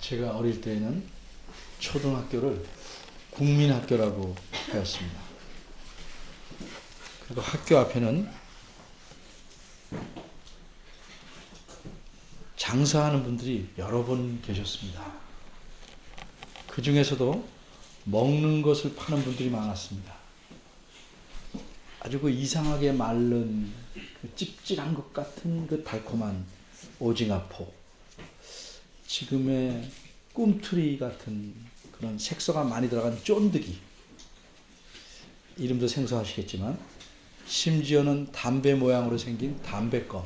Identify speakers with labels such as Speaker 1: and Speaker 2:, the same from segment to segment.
Speaker 1: 제가 어릴 때에는 초등학교를 국민학교라고 하였습니다. 그리고 학교 앞에는 장사하는 분들이 여러 분 계셨습니다. 그 중에서도 먹는 것을 파는 분들이 많았습니다. 아주 그 이상하게 마른 그 찝찝한 것 같은 그 달콤한 오징어포, 지금의 꿈틀이 같은 그런 색소가 많이 들어간 쫀득이, 이름도 생소하시겠지만 심지어는 담배 모양으로 생긴 담배껌,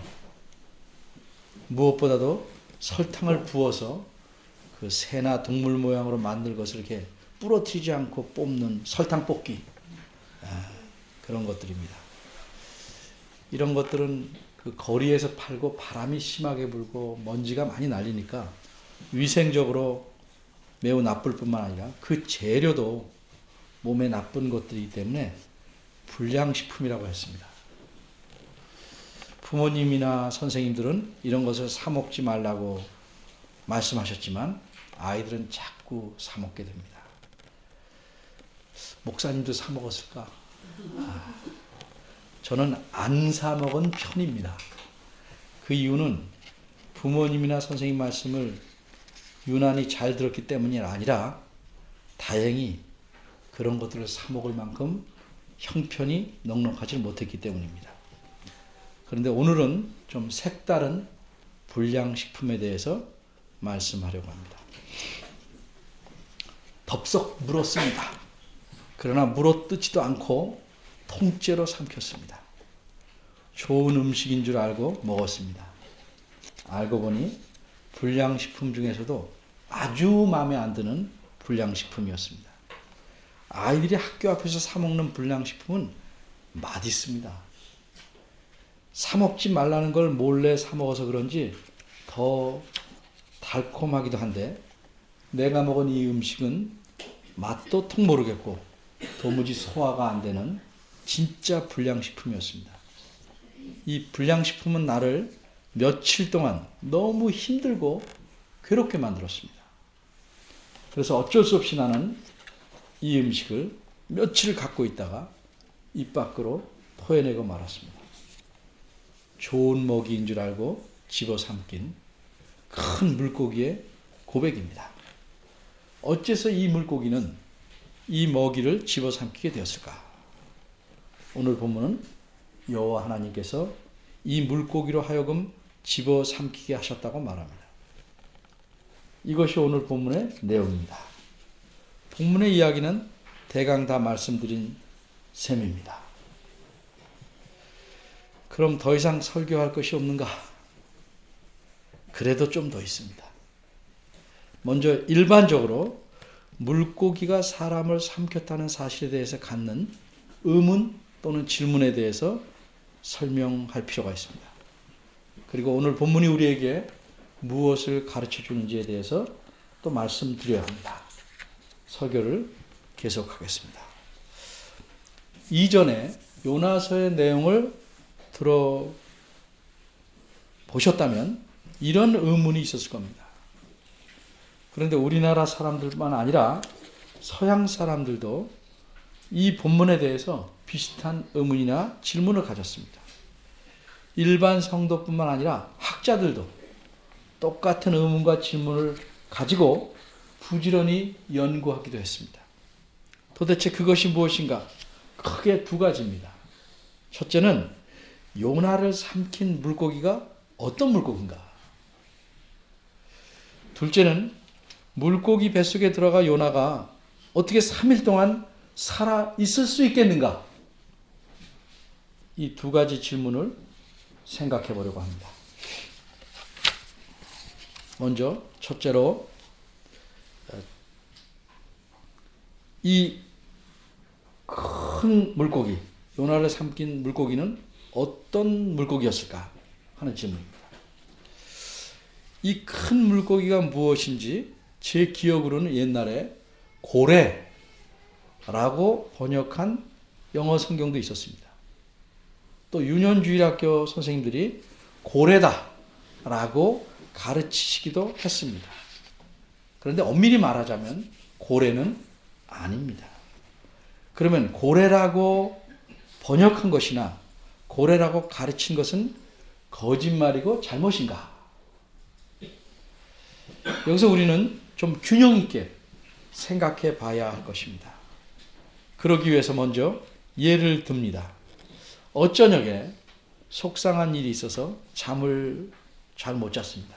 Speaker 1: 무엇보다도 설탕을 부어서 그 새나 동물 모양으로 만든 것을 이렇게 부러뜨리지 않고 뽑는 설탕 뽑기, 그런 것들입니다. 이런 것들은 그 거리에서 팔고 바람이 심하게 불고 먼지가 많이 날리니까 위생적으로 매우 나쁠 뿐만 아니라 그 재료도 몸에 나쁜 것들이기 때문에 불량식품이라고 했습니다. 부모님이나 선생님들은 이런 것을 사 먹지 말라고 말씀하셨지만 아이들은 자꾸 사 먹게 됩니다. 목사님도 사 먹었을까? 저는 안 사 먹은 편입니다. 그 이유는 부모님이나 선생님 말씀을 유난히 잘 들었기 때문이 아니라 다행히 그런 것들을 사 먹을 만큼 형편이 넉넉하지 못했기 때문입니다. 그런데 오늘은 좀 색다른 불량식품에 대해서 말씀하려고 합니다. 덥석 물었습니다. 그러나 물어뜯지도 않고 통째로 삼켰습니다. 좋은 음식인 줄 알고 먹었습니다. 알고 보니 불량식품 중에서도 아주 마음에 안 드는 불량식품이었습니다. 아이들이 학교 앞에서 사 먹는 불량식품은 맛있습니다. 사 먹지 말라는 걸 몰래 사 먹어서 그런지 더 달콤하기도 한데, 내가 먹은 이 음식은 맛도 통 모르겠고 도무지 소화가 안 되는 진짜 불량식품이었습니다. 이 불량식품은 나를 며칠 동안 너무 힘들고 괴롭게 만들었습니다. 그래서 어쩔 수 없이 나는 이 음식을 며칠 갖고 있다가 입 밖으로 토해내고 말았습니다. 좋은 먹이인 줄 알고 집어삼킨 큰 물고기의 고백입니다. 어째서 이 물고기는 이 먹이를 집어삼키게 되었을까? 오늘 본문은 여호와 하나님께서 이 물고기로 하여금 집어삼키게 하셨다고 말합니다. 이것이 오늘 본문의 내용입니다. 본문의 이야기는 대강 다 말씀드린 셈입니다. 그럼 더 이상 설교할 것이 없는가? 그래도 좀 더 있습니다. 먼저 일반적으로 물고기가 사람을 삼켰다는 사실에 대해서 갖는 의문 또는 질문에 대해서 설명할 필요가 있습니다. 그리고 오늘 본문이 우리에게 무엇을 가르쳐 주는지에 대해서 또 말씀드려야 합니다. 설교를 계속하겠습니다. 이전에 요나서의 내용을 들어보셨다면 이런 의문이 있었을 겁니다. 그런데 우리나라 사람들만 아니라 서양 사람들도 이 본문에 대해서 비슷한 의문이나 질문을 가졌습니다. 일반 성도뿐만 아니라 학자들도 똑같은 의문과 질문을 가지고 부지런히 연구하기도 했습니다. 도대체 그것이 무엇인가? 크게 두 가지입니다. 첫째는 요나를 삼킨 물고기가 어떤 물고기인가? 둘째는 물고기 뱃속에 들어가 요나가 어떻게 3일 동안 살아 있을 수 있겠는가? 이 두 가지 질문을 생각해 보려고 합니다. 먼저 첫째로 이 큰 물고기, 요나를 삼킨 물고기는 어떤 물고기였을까 하는 질문입니다. 이 큰 물고기가 무엇인지 제 기억으로는 옛날에 고래라고 번역한 영어 성경도 있었습니다. 또 유년주일학교 선생님들이 고래다라고 가르치시기도 했습니다. 그런데 엄밀히 말하자면 고래는 아닙니다. 그러면 고래라고 번역한 것이나 고래라고 가르친 것은 거짓말이고 잘못인가? 여기서 우리는 좀 균형 있게 생각해 봐야 할 것입니다. 그러기 위해서 먼저 예를 듭니다. 어쩌녁에 속상한 일이 있어서 잠을 잘 못 잤습니다.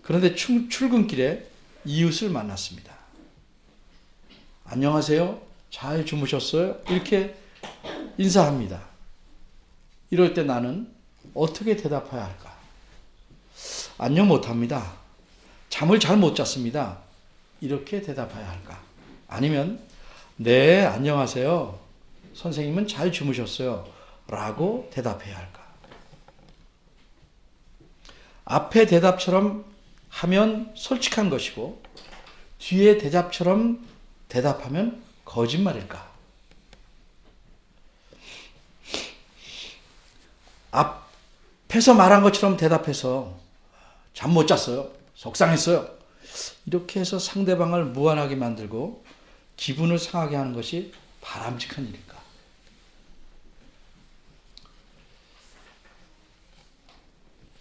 Speaker 1: 그런데 출근길에 이웃을 만났습니다. 안녕하세요. 잘 주무셨어요? 이렇게 인사합니다. 이럴 때 나는 어떻게 대답해야 할까? 안녕 못합니다. 잠을 잘 못 잤습니다. 이렇게 대답해야 할까? 아니면 네, 안녕하세요. 선생님은 잘 주무셨어요. 라고 대답해야 할까? 앞에 대답처럼 하면 솔직한 것이고 뒤에 대답처럼 대답하면 거짓말일까? 앞에서 말한 것처럼 대답해서 잠 못 잤어요. 속상했어요. 이렇게 해서 상대방을 무안하게 만들고 기분을 상하게 하는 것이 바람직한 일일까?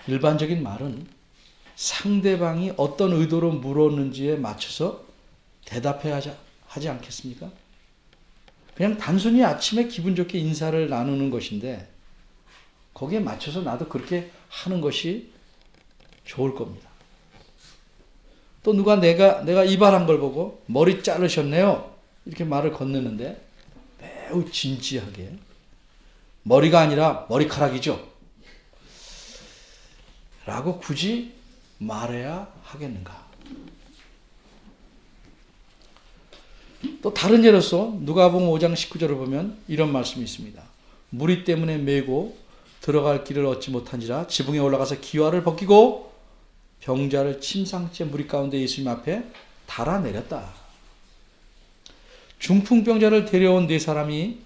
Speaker 1: 일반적인 말은 상대방이 어떤 의도로 물었는지에 맞춰서 대답해야 하지 않겠습니까? 그냥 단순히 아침에 기분 좋게 인사를 나누는 것인데 거기에 맞춰서 나도 그렇게 하는 것이 좋을 겁니다. 또 누가 내가 이발한 걸 보고 머리 자르셨네요. 이렇게 말을 건네는데 매우 진지하게 머리가 아니라 머리카락이죠. 라고 굳이 말해야 하겠는가? 또 다른 예로서 누가복음 5장 19절을 보면 이런 말씀이 있습니다. 무리 때문에 메고 들어갈 길을 얻지 못한지라 지붕에 올라가서 기와를 벗기고 병자를 침상째 무리 가운데 예수님 앞에 달아내렸다. 중풍병자를 데려온 네 사람이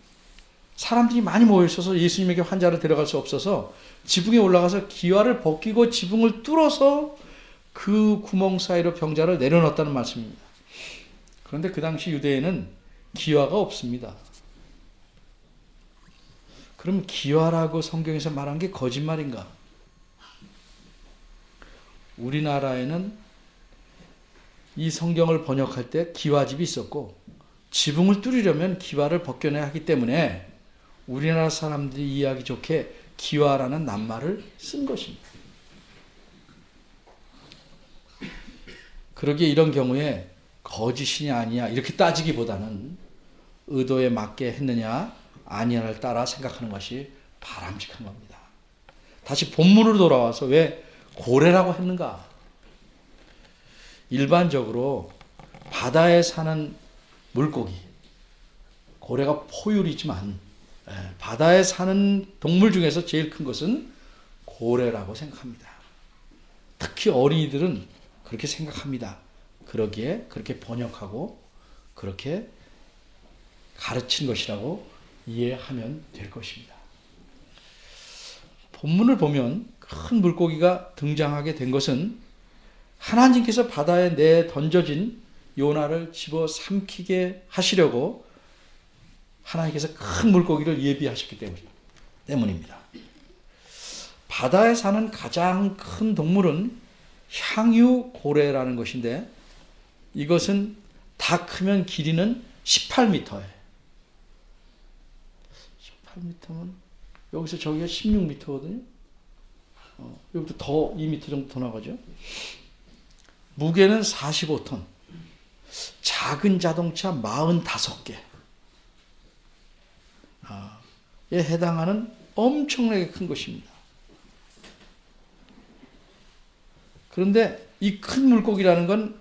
Speaker 1: 사람들이 많이 모여 있어서 예수님에게 환자를 데려갈 수 없어서 지붕에 올라가서 기와를 벗기고 지붕을 뚫어서 그 구멍 사이로 병자를 내려놓았다는 말씀입니다. 그런데 그 당시 유대에는 기와가 없습니다. 그럼 기와라고 성경에서 말한 게 거짓말인가? 우리나라에는 이 성경을 번역할 때 기와집이 있었고 지붕을 뚫으려면 기와를 벗겨내야 하기 때문에 우리나라 사람들이 이해하기 좋게 기와라는 낱말을 쓴 것입니다. 그러기에 이런 경우에 거짓이냐 아니냐 이렇게 따지기보다는 의도에 맞게 했느냐 아니냐를 따라 생각하는 것이 바람직한 겁니다. 다시 본문으로 돌아와서 왜 고래라고 했는가? 일반적으로 바다에 사는 물고기, 고래가 포유류지만 바다에 사는 동물 중에서 제일 큰 것은 고래라고 생각합니다. 특히 어린이들은 그렇게 생각합니다. 그러기에 그렇게 번역하고 그렇게 가르친 것이라고 이해하면 될 것입니다. 본문을 보면 큰 물고기가 등장하게 된 것은 하나님께서 바다에 내던져진 요나를 집어삼키게 하시려고 하나님께서 큰 물고기를 예비하셨기 때문입니다. 바다에 사는 가장 큰 동물은 향유고래라는 것인데 이것은 다 크면 길이는 18m예요. 18m면 여기서 저기가 16m거든요. 여기도 더 2m 정도 더 나가죠. 무게는 45톤. 작은 자동차 45개. 에 해당하는 엄청나게 큰 것입니다. 그런데 이 큰 물고기라는 건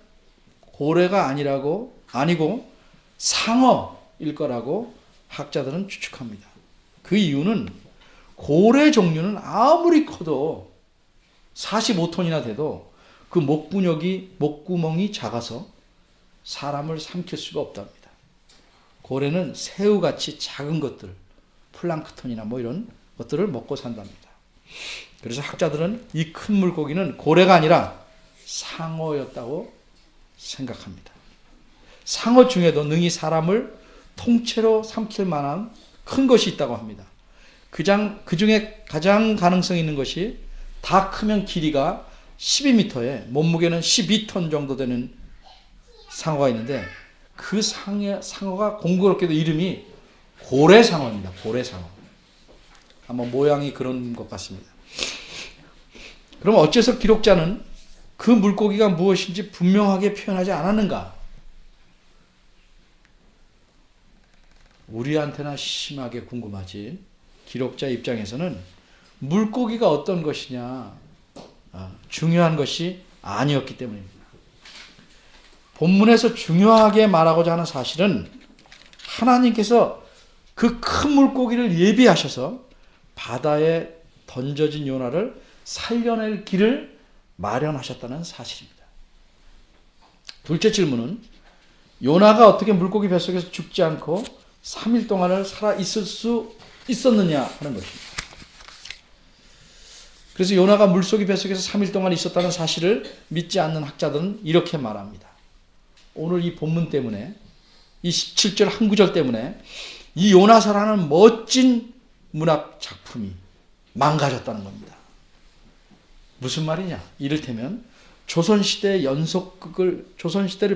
Speaker 1: 고래가 아니고 상어일 거라고 학자들은 추측합니다. 그 이유는 고래 종류는 아무리 커도 45톤이나 돼도 그 목구멍이 작아서 사람을 삼킬 수가 없답니다. 고래는 새우같이 작은 것들, 플랑크톤이나 뭐 이런 것들을 먹고 산답니다. 그래서 학자들은 이 큰 물고기는 고래가 아니라 상어였다고 생각합니다. 상어 중에도 능히 사람을 통째로 삼킬 만한 큰 것이 있다고 합니다. 그 중에 가장 가능성 있는 것이 다 크면 길이가 12m에 몸무게는 12톤 정도 되는 상어가 있는데 그 상어가 공교롭게도 이름이 고래상어입니다. 고래상어. 아마 모양이 그런 것 같습니다. 그럼 어째서 기록자는 그 물고기가 무엇인지 분명하게 표현하지 않았는가? 우리한테나 심하게 궁금하지. 기록자 입장에서는 물고기가 어떤 것이냐 중요한 것이 아니었기 때문입니다. 본문에서 중요하게 말하고자 하는 사실은 하나님께서 그 큰 물고기를 예비하셔서 바다에 던져진 요나를 살려낼 길을 마련하셨다는 사실입니다. 둘째 질문은 요나가 어떻게 물고기 뱃속에서 죽지 않고 3일 동안을 살아 있을 수 있었느냐 하는 것입니다. 그래서 요나가 물고기 뱃속에서 3일 동안 있었다는 사실을 믿지 않는 학자들은 이렇게 말합니다. 오늘 이 본문 때문에 이 17절 한 구절 때문에 이 요나서라는 멋진 문학 작품이 망가졌다는 겁니다. 무슨 말이냐? 이를테면 조선시대를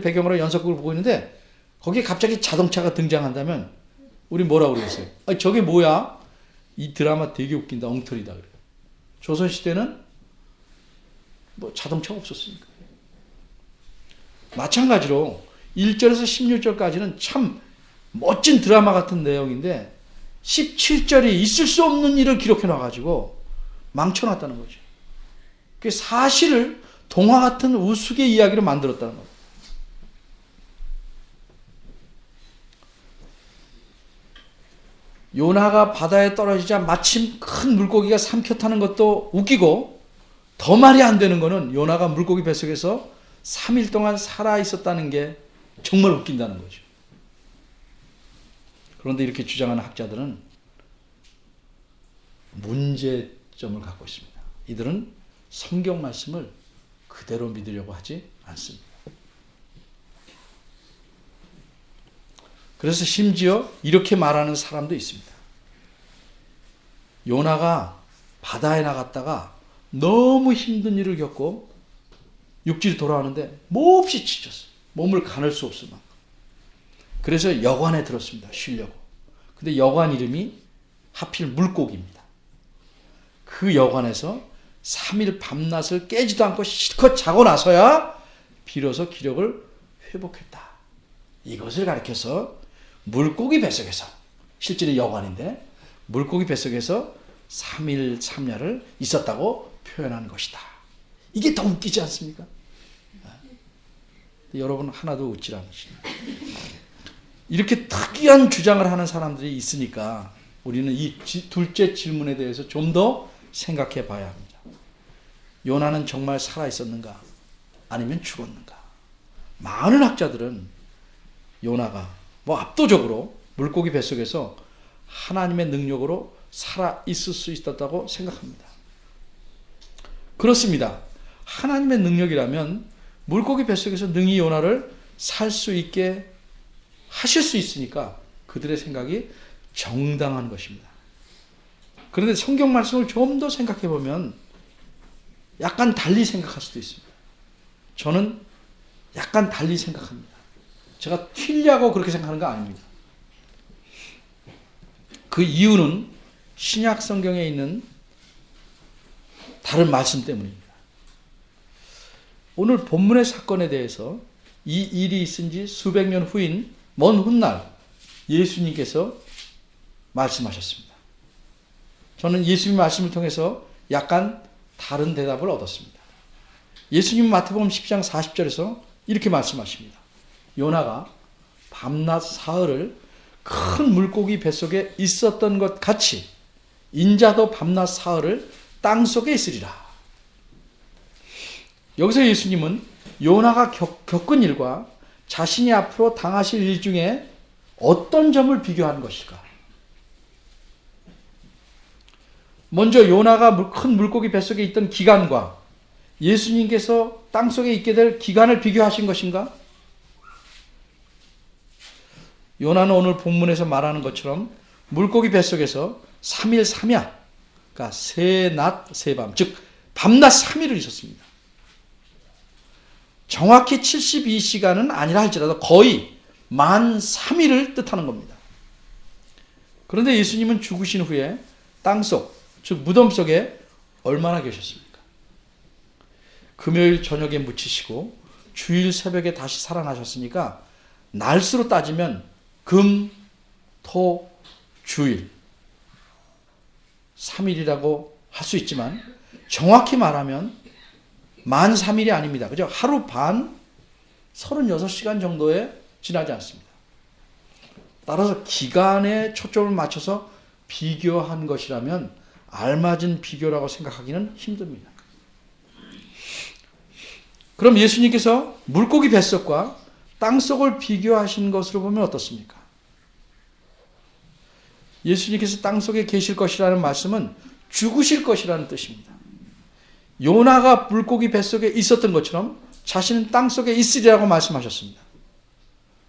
Speaker 1: 배경으로 연속극을 보고 있는데 거기에 갑자기 자동차가 등장한다면 우리 뭐라고 그러겠어요? 저게 뭐야? 이 드라마 되게 웃긴다. 엉터리다. 그래요. 조선시대는 뭐 자동차가 없었으니까. 마찬가지로 1절에서 16절까지는 참 멋진 드라마 같은 내용인데 17절이 있을 수 없는 일을 기록해 놔가지고 망쳐놨다는 거죠. 그 사실을 동화 같은 우스개 이야기로 만들었다는 거예요. 요나가 바다에 떨어지자 마침 큰 물고기가 삼켰다는 것도 웃기고 더 말이 안 되는 거는 요나가 물고기 뱃속에서 3일 동안 살아있었다는 게 정말 웃긴다는 거죠. 그런데 이렇게 주장하는 학자들은 문제점을 갖고 있습니다. 이들은 성경 말씀을 그대로 믿으려고 하지 않습니다. 그래서 심지어 이렇게 말하는 사람도 있습니다. 요나가 바다에 나갔다가 너무 힘든 일을 겪고 육지로 돌아오는데 몹시 지쳤어요. 몸을 가눌 수 없을 만큼. 그래서 여관에 들었습니다. 쉬려고. 근데 여관 이름이 하필 물고기입니다. 그 여관에서 3일 밤낮을 깨지도 않고 실컷 자고 나서야 비로소 기력을 회복했다. 이것을 가리켜서 물고기 뱃속에서, 실제로 여관인데 물고기 뱃속에서 3일 3야를 있었다고 표현하는 것이다. 이게 더 웃기지 않습니까? 여러분 하나도 웃질 않으시네요. 이렇게 특이한 주장을 하는 사람들이 있으니까 우리는 이 둘째 질문에 대해서 좀 더 생각해 봐야 합니다. 요나는 정말 살아있었는가? 아니면 죽었는가? 많은 학자들은 요나가 압도적으로 물고기 뱃속에서 하나님의 능력으로 살아있을 수 있었다고 생각합니다. 그렇습니다. 하나님의 능력이라면 물고기 뱃속에서 능히 요나를 살 수 있게 하실 수 있으니까 그들의 생각이 정당한 것입니다. 그런데 성경 말씀을 좀 더 생각해 보면 약간 달리 생각할 수도 있습니다. 저는 약간 달리 생각합니다. 제가 튀려고 그렇게 생각하는 거 아닙니다. 그 이유는 신약 성경에 있는 다른 말씀 때문입니다. 오늘 본문의 사건에 대해서 이 일이 있은 지 수백 년 후인 먼 훗날 예수님께서 말씀하셨습니다. 저는 예수님 말씀을 통해서 약간 다른 대답을 얻었습니다. 예수님 마태복음 10장 40절에서 이렇게 말씀하십니다. 요나가 밤낮 사흘을 큰 물고기 뱃속에 있었던 것 같이 인자도 밤낮 사흘을 땅속에 있으리라. 여기서 예수님은 요나가 겪은 일과 자신이 앞으로 당하실 일 중에 어떤 점을 비교하는 것일까? 먼저 요나가 큰 물고기 뱃속에 있던 기간과 예수님께서 땅속에 있게 될 기간을 비교하신 것인가? 요나는 오늘 본문에서 말하는 것처럼 물고기 뱃속에서 3일 3야, 그러니까 새낮 새밤, 즉 밤낮 3일을 있었습니다. 정확히 72시간은 아니라 할지라도 거의 만 3일을 뜻하는 겁니다. 그런데 예수님은 죽으신 후에 땅속, 즉 무덤 속에 얼마나 계셨습니까? 금요일 저녁에 묻히시고 주일 새벽에 다시 살아나셨으니까 날수로 따지면 금, 토, 주일 3일이라고 할 수 있지만 정확히 말하면 만 3일이 아닙니다. 그죠? 하루 반 36시간 정도에 지나지 않습니다. 따라서 기간에 초점을 맞춰서 비교한 것이라면 알맞은 비교라고 생각하기는 힘듭니다. 그럼 예수님께서 물고기 뱃속과 땅속을 비교하신 것으로 보면 어떻습니까? 예수님께서 땅속에 계실 것이라는 말씀은 죽으실 것이라는 뜻입니다. 요나가 물고기 뱃속에 있었던 것처럼 자신은 땅속에 있으리라고 말씀하셨습니다.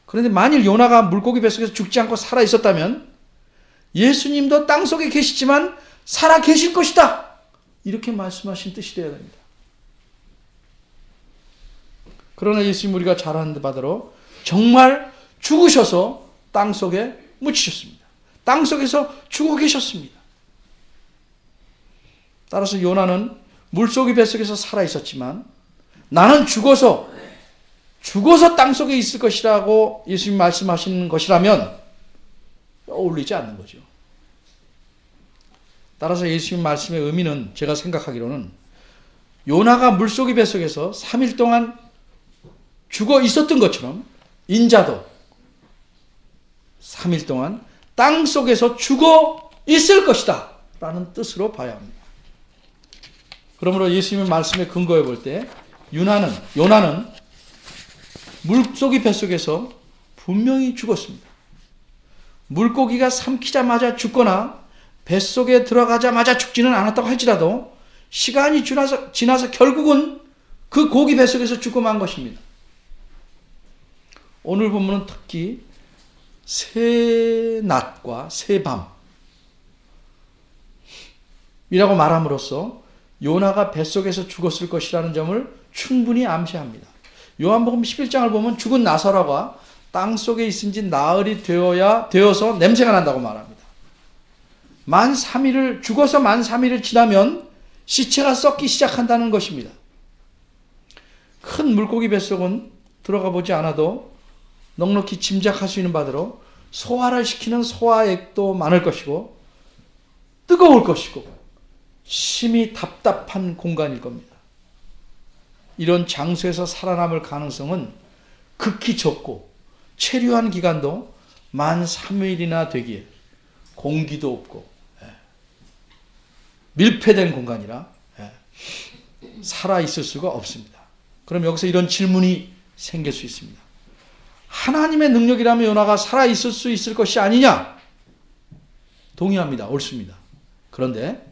Speaker 1: 그런데 만일 요나가 물고기 뱃속에서 죽지 않고 살아 있었다면 예수님도 땅속에 계시지만 살아 계실 것이다, 이렇게 말씀하신 뜻이 되어야 됩니다. 그러나 예수님 우리가 잘 아는 바대로 정말 죽으셔서 땅속에 묻히셨습니다. 땅속에서 죽어 계셨습니다. 따라서 요나는 물고기 뱃속에서 살아 있었지만 나는 죽어서 땅속에 있을 것이라고 예수님 말씀하시는 것이라면 어울리지 않는 거죠. 따라서 예수님 말씀의 의미는 제가 생각하기로는 요나가 물고기 뱃속에서 3일 동안 죽어 있었던 것처럼 인자도 3일 동안 땅속에서 죽어 있을 것이다 라는 뜻으로 봐야 합니다. 그러므로 예수님의 말씀에 근거해 볼 때 요나는 물고기 뱃속에서 분명히 죽었습니다. 물고기가 삼키자마자 죽거나 뱃속에 들어가자마자 죽지는 않았다고 할지라도 시간이 지나서 결국은 그 고기 뱃속에서 죽고 만 것입니다. 오늘 본문은 특히 새낮과 새밤이라고 말함으로써 요나가 뱃속에서 죽었을 것이라는 점을 충분히 암시합니다. 요한복음 11장을 보면 죽은 나사로가 땅속에 있은 지 나흘이 되어서 냄새가 난다고 말합니다. 죽어서 만 3일을 지나면 시체가 썩기 시작한다는 것입니다. 큰 물고기 뱃속은 들어가 보지 않아도 넉넉히 짐작할 수 있는 바대로 소화를 시키는 소화액도 많을 것이고 뜨거울 것이고 심히 답답한 공간일 겁니다. 이런 장소에서 살아남을 가능성은 극히 적고 체류한 기간도 만 3일이나 되기에 공기도 없고 밀폐된 공간이라 살아있을 수가 없습니다. 그럼 여기서 이런 질문이 생길 수 있습니다. 하나님의 능력이라면 요나가 살아있을 수 있을 것이 아니냐? 동의합니다. 옳습니다. 그런데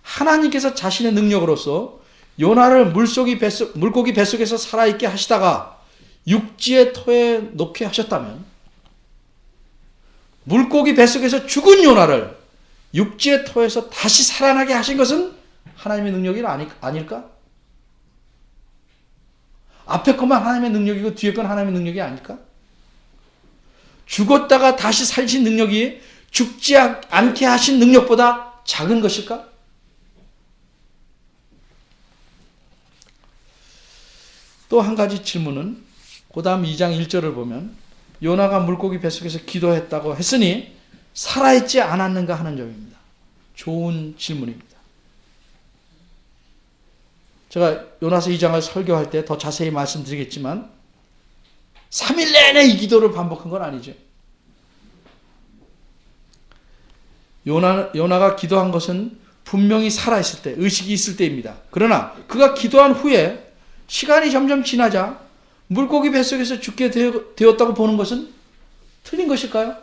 Speaker 1: 하나님께서 자신의 능력으로서 요나를 물고기 뱃속에서 살아있게 하시다가 육지의 터에 놓게 하셨다면 물고기 뱃속에서 죽은 요나를 육지의 터에서 다시 살아나게 하신 것은 하나님의 능력이 아닐까? 앞에 것만 하나님의 능력이고 뒤에 건 하나님의 능력이 아닐까? 죽었다가 다시 살신 능력이 죽지 않게 하신 능력보다 작은 것일까? 또 한 가지 질문은 그 다음 2장 1절을 보면 요나가 물고기 뱃속에서 기도했다고 했으니 살아있지 않았는가 하는 점입니다. 좋은 질문입니다. 제가 요나서 2장을 설교할 때 더 자세히 말씀드리겠지만 3일 내내 이 기도를 반복한 건 아니죠. 요나가 기도한 것은 분명히 살아있을 때, 의식이 있을 때입니다. 그러나 그가 기도한 후에 시간이 점점 지나자 물고기 뱃속에서 죽게 되었다고 보는 것은 틀린 것일까요?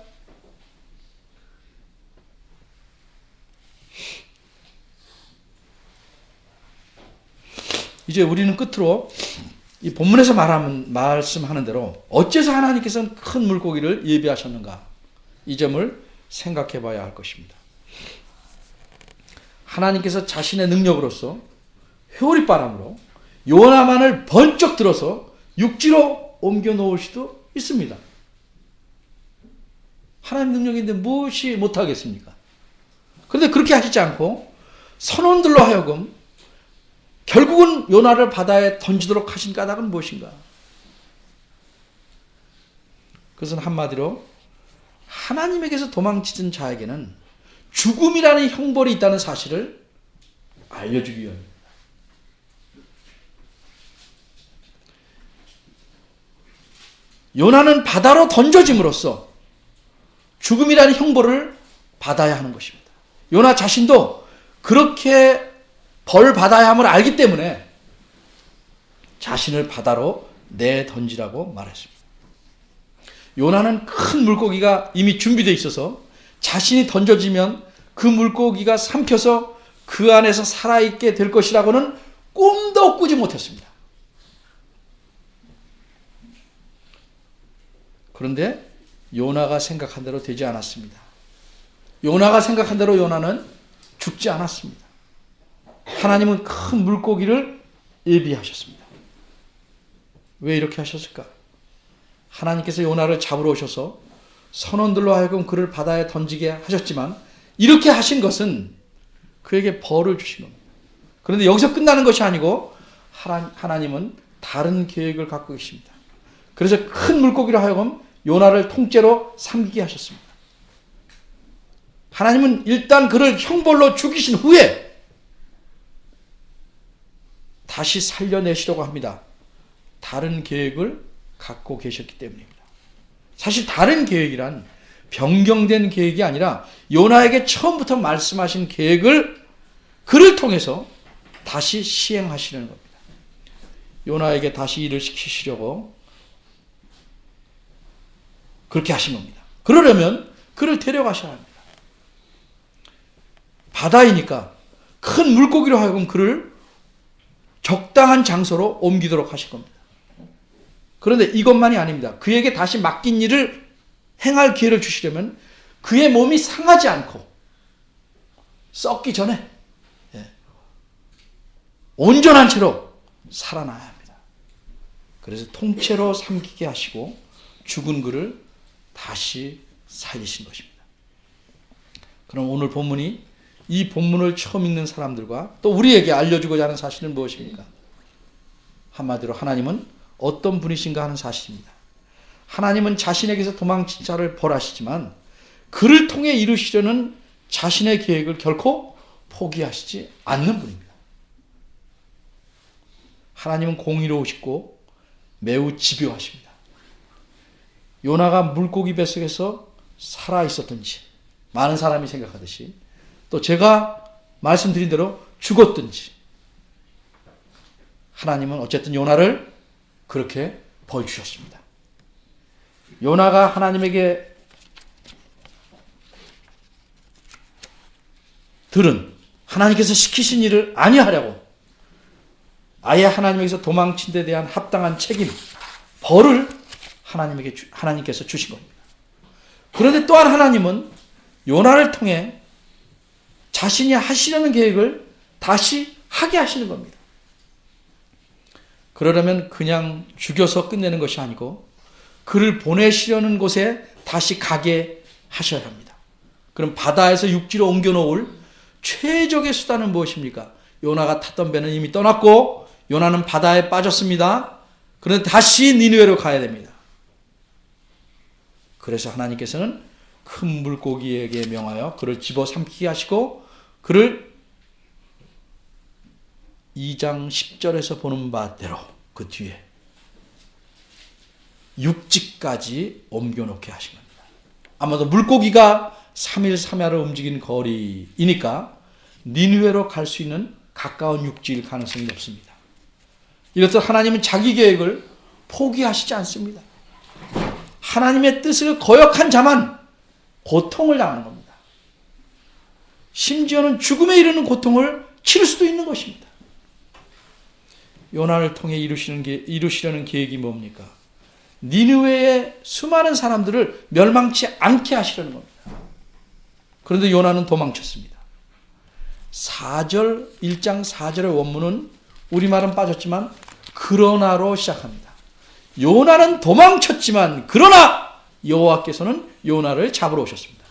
Speaker 1: 이제 우리는 끝으로 이 본문에서 말씀하는 대로 어째서 하나님께서는 큰 물고기를 예비하셨는가, 이 점을 생각해 봐야 할 것입니다. 하나님께서 자신의 능력으로서 회오리바람으로 요나만을 번쩍 들어서 육지로 옮겨 놓을 수도 있습니다. 하나님 능력인데 무엇이 못하겠습니까? 그런데 그렇게 하시지 않고 선원들로 하여금 결국은 요나를 바다에 던지도록 하신 까닭은 무엇인가? 그것은 한마디로 하나님에게서 도망치던 자에게는 죽음이라는 형벌이 있다는 사실을 알려주기 위함입니다. 요나는 바다로 던져짐으로써 죽음이라는 형벌을 받아야 하는 것입니다. 요나 자신도 그렇게 벌 받아야 함을 알기 때문에 자신을 바다로 내던지라고 말했습니다. 요나는 큰 물고기가 이미 준비되어 있어서 자신이 던져지면 그 물고기가 삼켜서 그 안에서 살아있게 될 것이라고는 꿈도 꾸지 못했습니다. 그런데 요나가 생각한 대로 되지 않았습니다. 요나가 생각한 대로 요나는 죽지 않았습니다. 하나님은 큰 물고기를 예비하셨습니다. 왜 이렇게 하셨을까? 하나님께서 요나를 잡으러 오셔서 선원들로 하여금 그를 바다에 던지게 하셨지만 이렇게 하신 것은 그에게 벌을 주신 겁니다. 그런데 여기서 끝나는 것이 아니고 하나님은 다른 계획을 갖고 계십니다. 그래서 큰 물고기로 하여금 요나를 통째로 삼키게 하셨습니다. 하나님은 일단 그를 형벌로 죽이신 후에 다시 살려내시려고 합니다. 다른 계획을 갖고 계셨기 때문입니다. 사실 다른 계획이란 변경된 계획이 아니라 요나에게 처음부터 말씀하신 계획을 그를 통해서 다시 시행하시는 겁니다. 요나에게 다시 일을 시키시려고 그렇게 하신 겁니다. 그러려면 그를 데려가셔야 합니다. 바다이니까 큰 물고기로 하여금 그를 적당한 장소로 옮기도록 하실 겁니다. 그런데 이것만이 아닙니다. 그에게 다시 맡긴 일을 행할 기회를 주시려면 그의 몸이 상하지 않고 썩기 전에 온전한 채로 살아나야 합니다. 그래서 통째로 삼키게 하시고 죽은 그를 다시 살리신 것입니다. 그럼 오늘 본문이 이 본문을 처음 읽는 사람들과 또 우리에게 알려주고자 하는 사실은 무엇입니까? 한마디로 하나님은 어떤 분이신가 하는 사실입니다. 하나님은 자신에게서 도망친 자를 벌하시지만 그를 통해 이루시려는 자신의 계획을 결코 포기하시지 않는 분입니다. 하나님은 공의로우시고 매우 집요하십니다. 요나가 물고기 뱃속에서 살아 있었든지 많은 사람이 생각하듯이 또 제가 말씀드린 대로 죽었든지 하나님은 어쨌든 요나를 그렇게 벌 주셨습니다. 요나가 하나님에게 들은 하나님께서 시키신 일을 아니하려고 아예 하나님에게서 도망친 데 대한 합당한 책임, 벌을 하나님께서 주신 겁니다. 그런데 또한 하나님은 요나를 통해 자신이 하시려는 계획을 다시 하게 하시는 겁니다. 그러려면 그냥 죽여서 끝내는 것이 아니고 그를 보내시려는 곳에 다시 가게 하셔야 합니다. 그럼 바다에서 육지로 옮겨놓을 최적의 수단은 무엇입니까? 요나가 탔던 배는 이미 떠났고 요나는 바다에 빠졌습니다. 그런데 다시 니느웨로 가야 됩니다. 그래서 하나님께서는 큰 물고기에게 명하여 그를 집어삼키게 하시고 그를 2장 10절에서 보는 바대로 그 뒤에 육지까지 옮겨놓게 하신 겁니다. 아마도 물고기가 3일 3야를 움직인 거리이니까 니느웨로 갈 수 있는 가까운 육지일 가능성이 높습니다. 이렇듯 하나님은 자기 계획을 포기하시지 않습니다. 하나님의 뜻을 거역한 자만 고통을 당하는 겁니다. 심지어는 죽음에 이르는 고통을 치를 수도 있는 것입니다. 요나를 통해 이루시려는 계획이 뭡니까? 니느웨의 수많은 사람들을 멸망치 않게 하시려는 겁니다. 그런데 요나는 도망쳤습니다. 1장 4절의 원문은 우리말은 빠졌지만 그러나로 시작합니다. 요나는 도망쳤지만 그러나 여호와께서는 요나를 잡으러 오셨습니다.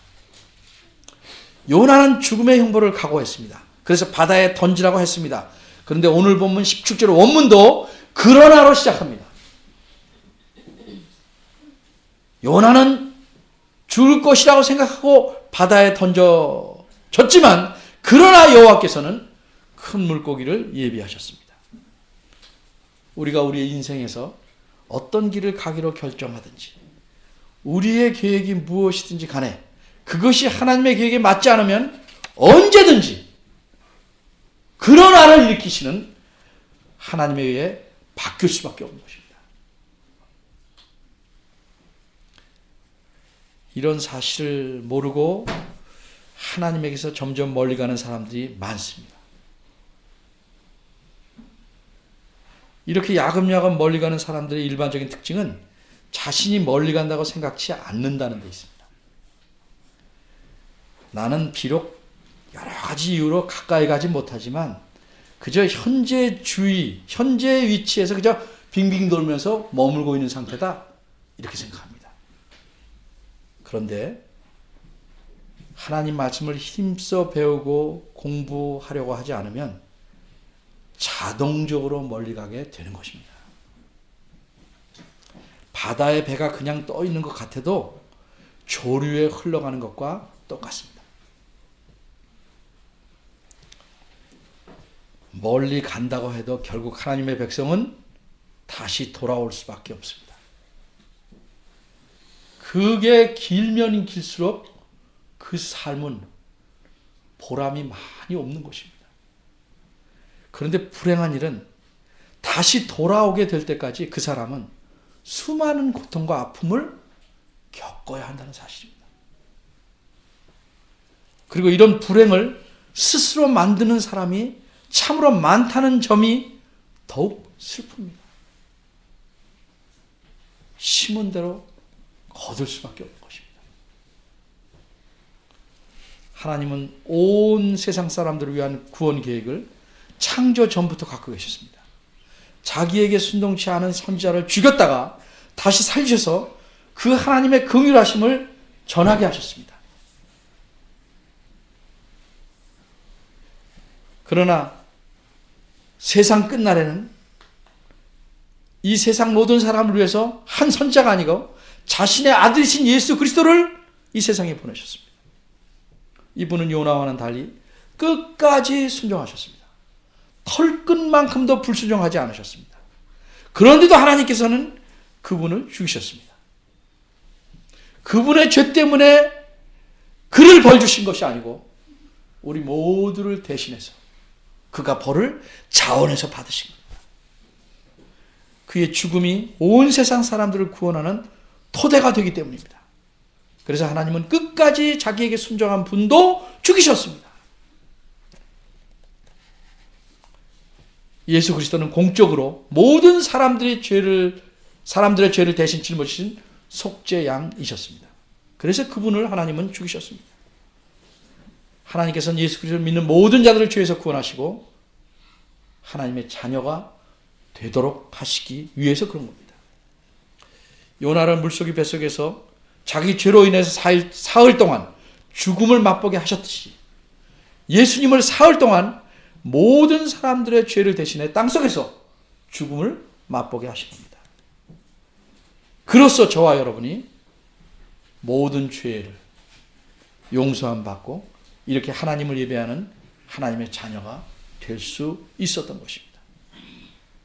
Speaker 1: 요나는 죽음의 형벌을 각오했습니다. 그래서 바다에 던지라고 했습니다. 그런데 오늘 본문 17절 원문도 그러나로 시작합니다. 요나는 죽을 것이라고 생각하고 바다에 던져졌지만 그러나 여호와께서는 큰 물고기를 예비하셨습니다. 우리가 우리의 인생에서 어떤 길을 가기로 결정하든지 우리의 계획이 무엇이든지 간에 그것이 하나님의 계획에 맞지 않으면 언제든지 그러나를 일으키시는 하나님에 의해 바뀔 수밖에 없는 것입니다. 이런 사실을 모르고 하나님에게서 점점 멀리 가는 사람들이 많습니다. 이렇게 야금야금 멀리 가는 사람들의 일반적인 특징은 자신이 멀리 간다고 생각지 않는다는 데 있습니다. 나는 비록 여러 가지 이유로 가까이 가지 못하지만 그저 현재 위치에서 그저 빙빙 돌면서 머물고 있는 상태다. 이렇게 생각합니다. 그런데 하나님 말씀을 힘써 배우고 공부하려고 하지 않으면 자동적으로 멀리 가게 되는 것입니다. 바다에 배가 그냥 떠 있는 것 같아도 조류에 흘러가는 것과 똑같습니다. 멀리 간다고 해도 결국 하나님의 백성은 다시 돌아올 수밖에 없습니다. 그게 길면 길수록 그 삶은 보람이 많이 없는 것입니다. 그런데 불행한 일은 다시 돌아오게 될 때까지 그 사람은 수많은 고통과 아픔을 겪어야 한다는 사실입니다. 그리고 이런 불행을 스스로 만드는 사람이 참으로 많다는 점이 더욱 슬픕니다. 심은 대로 거둘 수밖에 없는 것입니다. 하나님은 온 세상 사람들을 위한 구원 계획을 창조 전부터 갖고 계셨습니다. 자기에게 순동치 않은 선지자를 죽였다가 다시 살리셔서 그 하나님의 긍휼하심을 전하게 하셨습니다. 그러나 세상 끝날에는 이 세상 모든 사람을 위해서 한 선지자가 아니고 자신의 아들이신 예수 그리스도를 이 세상에 보내셨습니다. 이분은 요나와는 달리 끝까지 순종하셨습니다. 털끝만큼도 불순종하지 않으셨습니다. 그런데도 하나님께서는 그분을 죽이셨습니다. 그분의 죄 때문에 그를 벌 주신 것이 아니고 우리 모두를 대신해서 그가 벌을 자원해서 받으신 겁니다. 그의 죽음이 온 세상 사람들을 구원하는 토대가 되기 때문입니다. 그래서 하나님은 끝까지 자기에게 순종한 분도 죽이셨습니다. 예수 그리스도는 공적으로 모든 사람들의 죄를 대신 짊어지신 속죄양이셨습니다. 그래서 그분을 하나님은 죽이셨습니다. 하나님께서는 예수 그리스도를 믿는 모든 자들을 죄에서 구원하시고 하나님의 자녀가 되도록 하시기 위해서 그런 겁니다. 요나를 물속의 뱃속에서 자기 죄로 인해서 사흘 동안 죽음을 맛보게 하셨듯이 예수님을 사흘 동안 모든 사람들의 죄를 대신해 땅속에서 죽음을 맛보게 하신 겁니다. 그로써 저와 여러분이 모든 죄를 용서함 받고 이렇게 하나님을 예배하는 하나님의 자녀가 될 수 있었던 것입니다.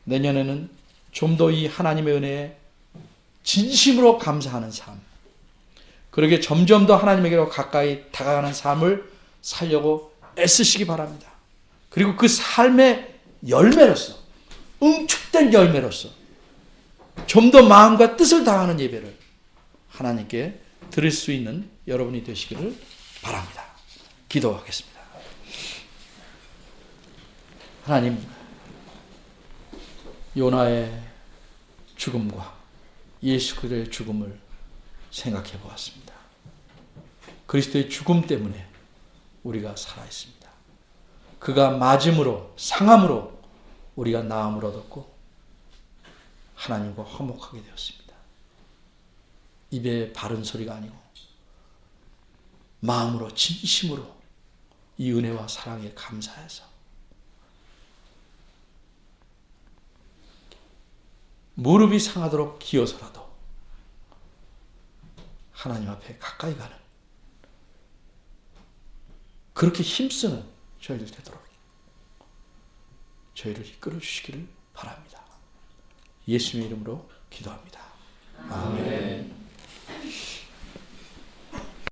Speaker 1: 내년에는 좀 더 이 하나님의 은혜에 진심으로 감사하는 삶, 그러게 점점 더 하나님에게로 가까이 다가가는 삶을 살려고 애쓰시기 바랍니다. 그리고 그 삶의 열매로서, 응축된 열매로서 좀 더 마음과 뜻을 다하는 예배를 하나님께 드릴 수 있는 여러분이 되시기를 바랍니다. 기도하겠습니다. 하나님, 요나의 죽음과 예수 그리스도의 죽음을 생각해 보았습니다. 그리스도의 죽음 때문에 우리가 살아있습니다. 그가 맞음으로, 상함으로 우리가 나음을 얻었고 하나님과 화목하게 되었습니다. 입에 바른 소리가 아니고 마음으로, 진심으로 이 은혜와 사랑에 감사해서 무릎이 상하도록 기어서라도 하나님 앞에 가까이 가는, 그렇게 힘쓰는 저희들 되도록 저희를 이끌어 주시기를 바랍니다. 예수님의 이름으로 기도합니다. 아멘.